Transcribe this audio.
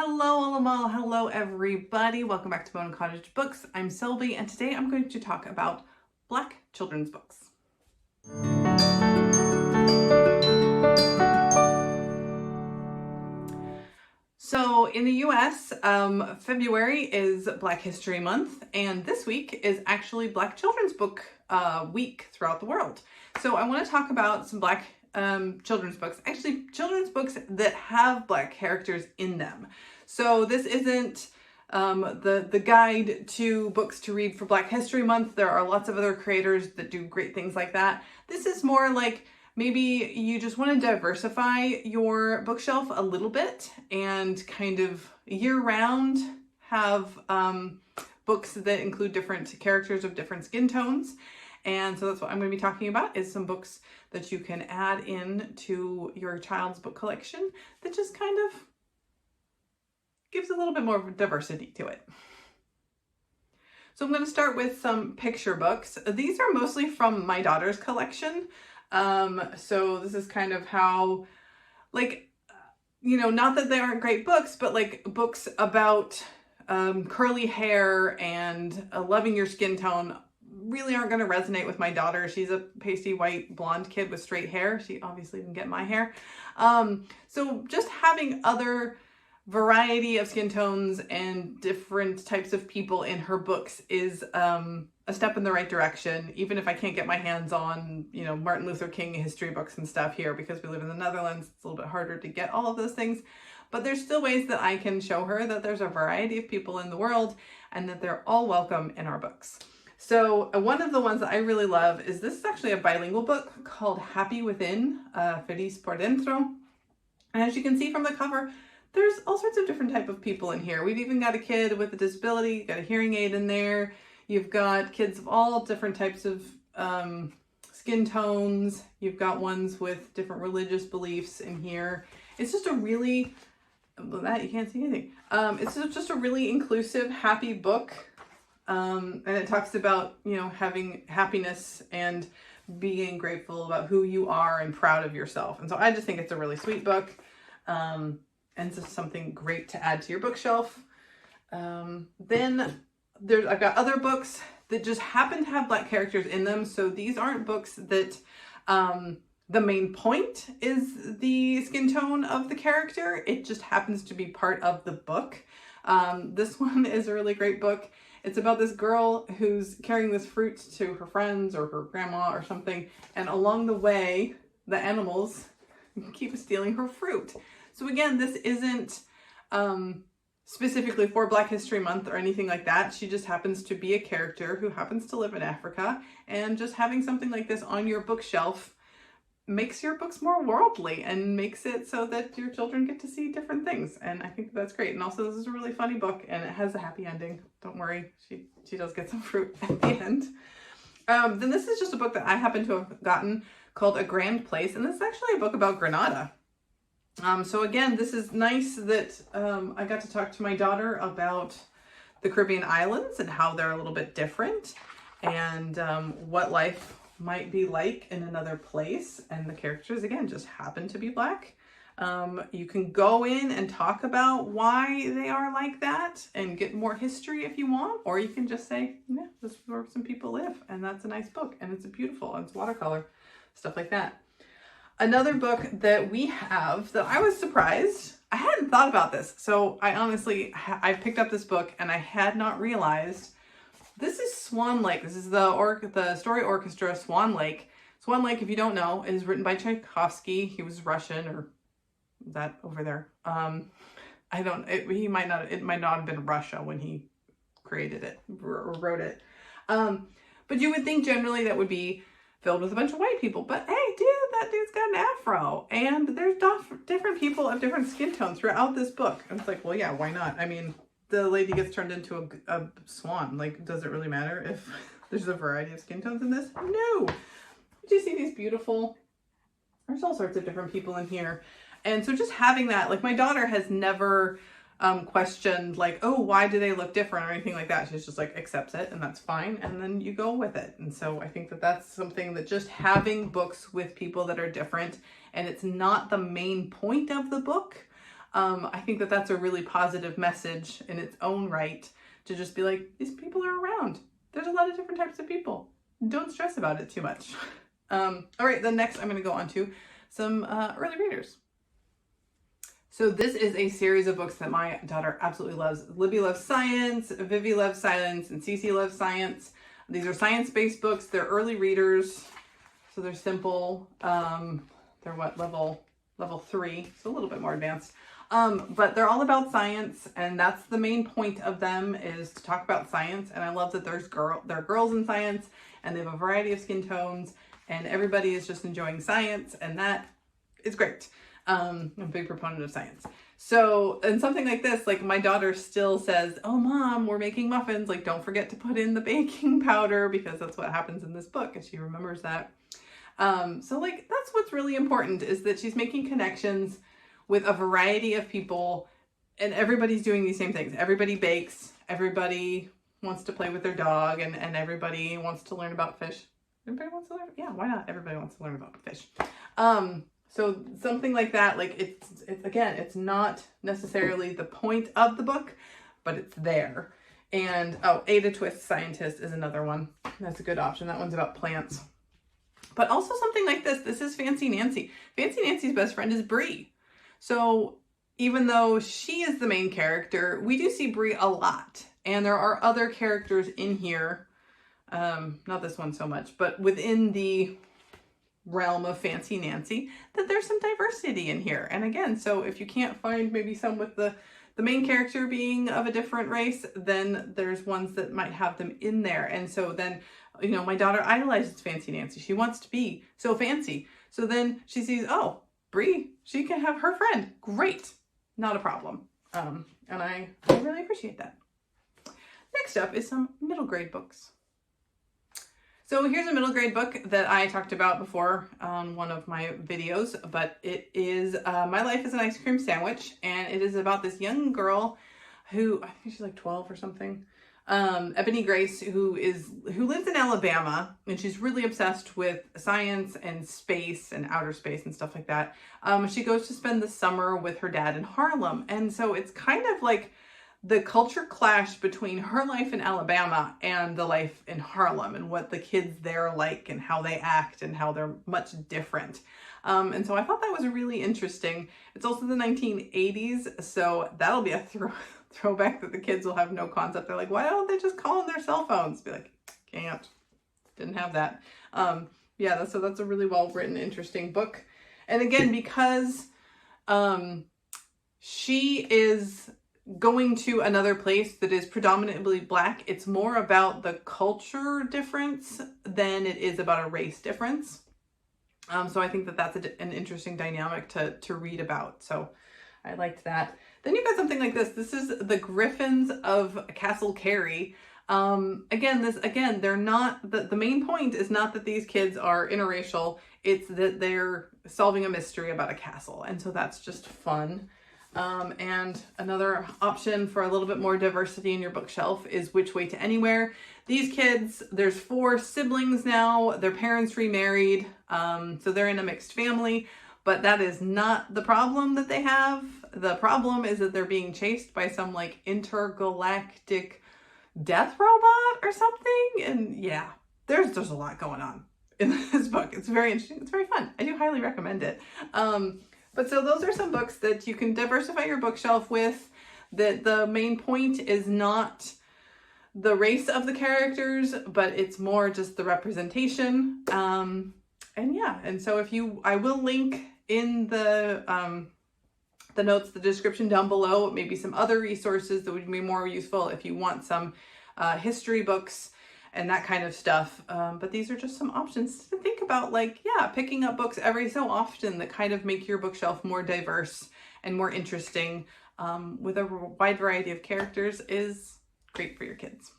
Hello, hello everybody. Welcome back to Bone Cottage Books. I'm Sylvie and today I'm going to talk about Black children's books. So in the US, February is Black History Month, and this week is actually Black Children's Book Week throughout the world. So I want to talk about some Black children's books, actually children's books that have Black characters in them. So this isn't the guide to books to read for Black History Month. There are lots of other creators that do great things like that. This is more like maybe you just want to diversify your bookshelf a little bit and kind of year-round have books that include different characters of different skin tones. And so that's what I'm going to be talking about, is some books that you can add in to your child's book collection that just kind of gives a little bit more diversity to it. So I'm going to start with some picture books. These are mostly from my daughter's collection. So this is kind of how, like, you know, not that they aren't great books, but like books about curly hair and loving your skin tone really aren't going to resonate with my daughter. She's a pasty white blonde kid with straight hair. She obviously didn't get my hair. So just having other variety of skin tones and different types of people in her books is a step in the right direction, even if I can't get my hands on, you know, Martin Luther King history books and stuff here because we live in the Netherlands. It's a little bit harder to get all of those things, but there's still ways that I can show her that there's a variety of people in the world and that they're all welcome in our books. So one of the ones that I really love is, this is actually a bilingual book called Happy Within, Feliz por Dentro. And as you can see from the cover, there's all sorts of different type of people in here. We've even got a kid with a disability, got a hearing aid in there. You've got kids of all different types of skin tones. You've got ones with different religious beliefs in here. It's just a really, that you can't see anything. It's just a really inclusive, happy book. And it talks about, you know, having happiness and being grateful about who you are and proud of yourself. And so I just think it's a really sweet book. And it's just something great to add to your bookshelf. Then I've got other books that just happen to have Black characters in them. So these aren't books that the main point is the skin tone of the character. It just happens to be part of the book. This one is a really great book. It's about this girl who's carrying this fruit to her friends or her grandma or something. And along the way, the animals keep stealing her fruit. So again, this isn't specifically for Black History Month or anything like that. She just happens to be a character who happens to live in Africa, and just having something like this on your bookshelf makes your books more worldly and makes it so that your children get to see different things. And I think that's great. And also, this is a really funny book and it has a happy ending. Don't worry, she does get some fruit at the end. Then this is just a book that I happen to have gotten called A Grand Place, and this is actually a book about Grenada. So again, this is nice that I got to talk to my daughter about the Caribbean islands and how they're a little bit different, and what life might be like in another place. And the characters, again, just happen to be Black. You can go in and talk about why they are like that and get more history if you want, or you can just say, yeah, this is where some people live, and that's a nice book, and it's beautiful, and it's watercolor, stuff like that. Another book that we have that I was surprised, I hadn't thought about this. So I picked up this book and I had not realized, this is Swan Lake. This is the story Orchestra, Swan Lake. Swan Lake, if you don't know, is written by Tchaikovsky. He was Russian, or that over there. It might not have been Russia when he created it or wrote it. But you would think generally that would be filled with a bunch of white people, but hey, dude, that dude's got an afro, and there's different people of different skin tones throughout this book. And it's like, well, yeah, why not? I mean, the lady gets turned into a swan. Like, does it really matter if there's a variety of skin tones in this? No. Do you see these beautiful, there's all sorts of different people in here. And so just having that, like, my daughter has never questioned, like, oh, why do they look different or anything like that. She's just like, accepts it, and that's fine, and then you go with it. And so I think that that's something that just having books with people that are different, and it's not the main point of the book, I think that that's a really positive message in its own right, to just be like, these people are around. There's a lot of different types of people. Don't stress about it too much. All right, then next I'm going to go on to some early readers. So this is a series of books that my daughter absolutely loves. Libby loves science, Vivi loves science, and Cece loves science. These are science-based books. They're early readers, so they're simple. They're what, level 3, so a little bit more advanced. But they're all about science, and that's the main point of them, is to talk about science. And I love that there are girls in science, and they have a variety of skin tones, and everybody is just enjoying science, and that is great. I'm a big proponent of science. So, and something like this, like my daughter still says, oh mom, we're making muffins. Like, don't forget to put in the baking powder, because that's what happens in this book. And she remembers that. So like, that's what's really important, is that she's making connections with a variety of people, and everybody's doing these same things. Everybody bakes, everybody wants to play with their dog, and everybody wants to learn about fish. Everybody wants to learn? Yeah, why not? Everybody wants to learn about fish. So something like that, like it's again, it's not necessarily the point of the book, but it's there. And oh, Ada Twist Scientist is another one. That's a good option. That one's about plants. But also something like this. This is Fancy Nancy. Fancy Nancy's best friend is Bree. So even though she is the main character, we do see Bree a lot. And there are other characters in here. Not this one so much, but within the realm of Fancy Nancy, that there's some diversity in here. And again, so if you can't find maybe some with the main character being of a different race, then there's ones that might have them in there. And so then, you know, my daughter idolizes Fancy Nancy. She wants to be so fancy. So then she sees, oh, Bree, she can have her friend. Great. Not a problem. And I really appreciate that. Next up is some middle grade books. So here's a middle grade book that I talked about before on one of my videos, but it is My Life as an Ice Cream Sandwich, and it is about this young girl who, I think she's like 12 or something, Ebony Grace, who lives in Alabama, and she's really obsessed with science and space and outer space and stuff like that. She goes to spend the summer with her dad in Harlem, and so it's kind of like the culture clash between her life in Alabama and the life in Harlem, and what the kids there like and how they act and how they're much different. And so I thought that was really interesting. It's also the 1980s, so that'll be a throwback that the kids will have no concept. They're like, why don't they just call on their cell phones? Be like, can't, didn't have that. Yeah, so that's a really well written, interesting book. And again, because she is going to another place that is predominantly Black, it's more about the culture difference than it is about a race difference. So I think that that's an interesting dynamic to read about. So I liked that. Then you've got something like this. This is the Griffins of Castle Cary. Again, they're not, the main point is not that these kids are interracial. It's that they're solving a mystery about a castle. And so that's just fun. And another option for a little bit more diversity in your bookshelf is Which Way to Anywhere. These kids, there's 4 siblings now. Their parents remarried, so they're in a mixed family, but that is not the problem that they have. The problem is that they're being chased by some like intergalactic death robot or something. And yeah, there's a lot going on in this book. It's very interesting. It's very fun. I do highly recommend it. But so those are some books that you can diversify your bookshelf with, that the main point is not the race of the characters, but it's more just the representation. And yeah, and so I will link in the notes, the description down below, maybe some other resources that would be more useful if you want some history books and that kind of stuff. But these are just some options to think about, like, yeah, picking up books every so often that kind of make your bookshelf more diverse and more interesting with a wide variety of characters is great for your kids.